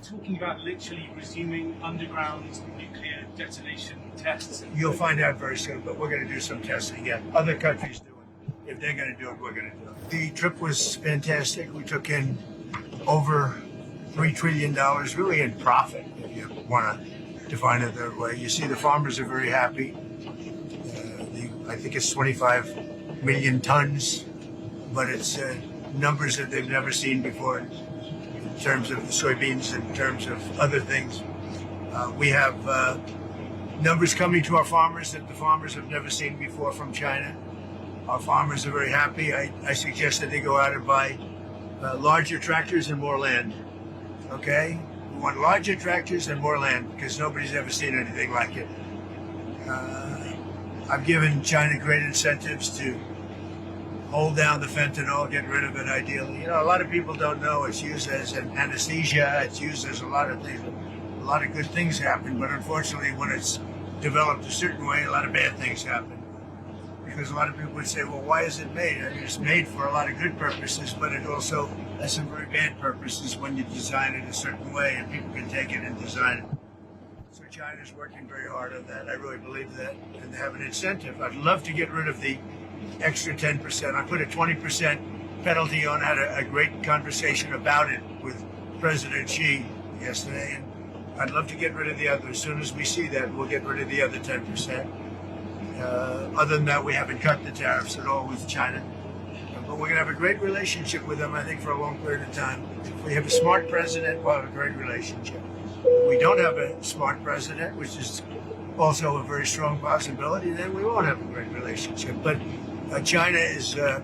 talking about literally resuming underground nuclear detonation tests? You'll find out very soon, but we're going to do some testing. Yeah, other countries do it. If they're going to do it, we're going to do it. The trip was fantastic. We took in over $3 trillion, really in profit, if you want to define it that way. You see the farmers are very happy. I think it's 25 million tons, but it's numbers that they've never seen before in terms of the soybeans, in terms of other things. We have numbers coming to our farmers that the farmers have never seen before from China. Our farmers are very happy. I suggest that they go out and buy larger tractors and more land. Okay? We want larger tractors and more land because nobody's ever seen anything like it. I've given China great incentives to hold down the fentanyl, get rid of it ideally. You know, a lot of people don't know it's used as an anesthesia, it's used as a lot of things. A lot of good things happen, but unfortunately when it's developed a certain way, a lot of bad things happen. Because a lot of people would say, well, why is it made? I mean, it's made for a lot of good purposes, but it also has some very bad purposes when you design it a certain way and people can take it and design it. So China's working very hard on that. I really believe that. And they have an incentive. I'd love to get rid of the extra 10%. I put a 20% penalty on. I had a great conversation about it with President Xi yesterday. And I'd love to get rid of the other. As soon as we see that, we'll get rid of the other 10%. Other than that, we haven't cut the tariffs at all with China. But we're going to have a great relationship with them, I think, for a long period of time. If we have a smart president, we'll have a great relationship. If we don't have a smart president, which is also a very strong possibility, then we won't have a great relationship. But China is, the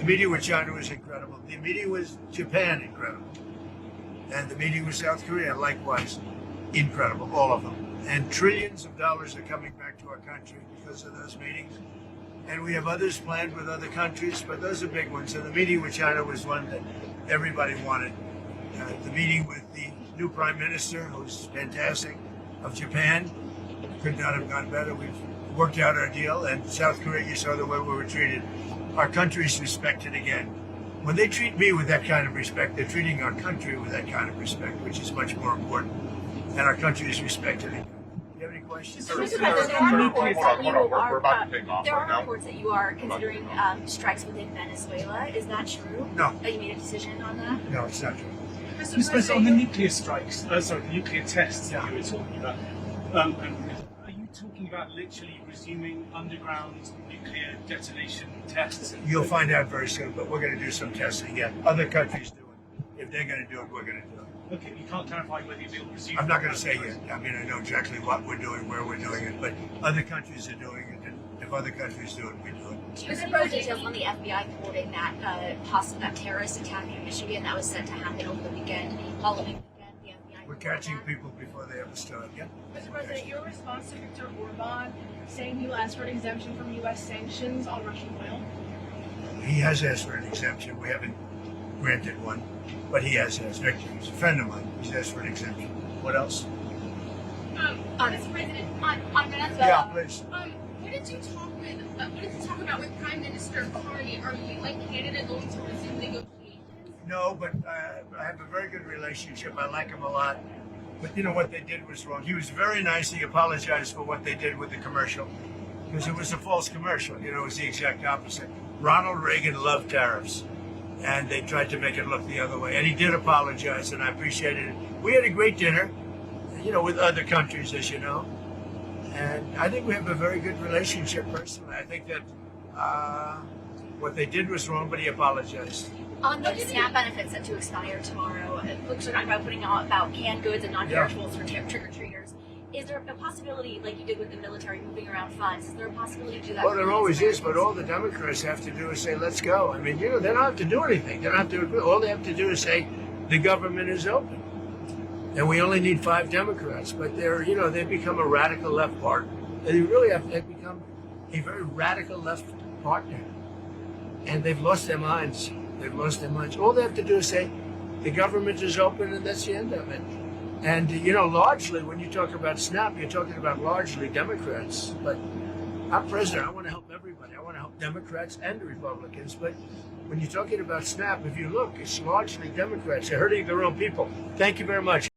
meeting with China was incredible. The meeting with Japan, incredible. And the meeting with South Korea, likewise, incredible, all of them. And trillions of dollars are coming back to our country because of those meetings. And we have others planned with other countries, but those are big ones. And the meeting with China was one that everybody wanted. The meeting with the new Prime Minister, who's fantastic, of Japan, could not have gone better. We've worked out our deal. And South Korea, you saw the way we were treated. Our country's respected again. When they treat me with that kind of respect, they're treating our country with that kind of respect, which is much more important. And our country is respected again. Do you have any questions? There are reports that you are considering strikes within Venezuela. Is that true? No. That you made a decision on that? No, it's not true. Mr. President, on the nuclear strikes, the nuclear tests that you were talking about, are you talking about literally resuming underground nuclear detonation tests? You'll find out very soon, but we're going to do some testing. Yeah, other countries do it. If they're going to do it, we're going to do it. Okay, you can't clarify whether you'll resume. I'm not going to say yet. I mean, I know exactly what we're doing, where we're doing it, but other countries are doing it, and if other countries do it, we do it. Mr. President, details on the FBI thwarting that terrorist attack in Michigan that was said to happen over the weekend. Following the weekend, the FBI. We're catching people before they ever start. Yeah. Mr. President, your response to Viktor Orban saying he will ask for an exemption from U.S. sanctions on Russian oil? He has asked for an exemption. We haven't granted one, but he has asked. Victor, he's a friend of mine. He's asked for an exemption. What else? Mr. President, on Venezuela. Yeah, please. What did you talk about with Prime Minister Carney? Are you, like Canada, going to resume negotiations? No, but I have a very good relationship. I like him a lot. But you know what they did was wrong. He was very nice. He apologized for what they did with the commercial because it was a false commercial. You know, it was the exact opposite. Ronald Reagan loved tariffs, and they tried to make it look the other way. And he did apologize, and I appreciated it. We had a great dinner, you know, with other countries, as you know. And I think we have a very good relationship personally. I think that what they did was wrong, but he apologized. On the SNAP benefits set to expire tomorrow, folks are talking about putting out about canned goods and non-perishables for trick-or-treaters. Is there a possibility, like you did with the military moving around funds, is there a possibility to do that? Well, there always is, but all the Democrats have to do is say, let's go. I mean, you know, they don't have to do anything. They don't have to agree. All they have to do is say, the government is open. And we only need 5 Democrats, but they're, you know, they've become a radical left party. They really have, they've become a very radical left partner. And they've lost their minds. They've lost their minds. All they have to do is say, the government is open, and that's the end of it. And, you know, largely, when you talk about SNAP, you're talking about largely Democrats. But I'm president. I want to help everybody. I want to help Democrats and Republicans. But when you're talking about SNAP, if you look, it's largely Democrats. They're hurting their own people. Thank you very much.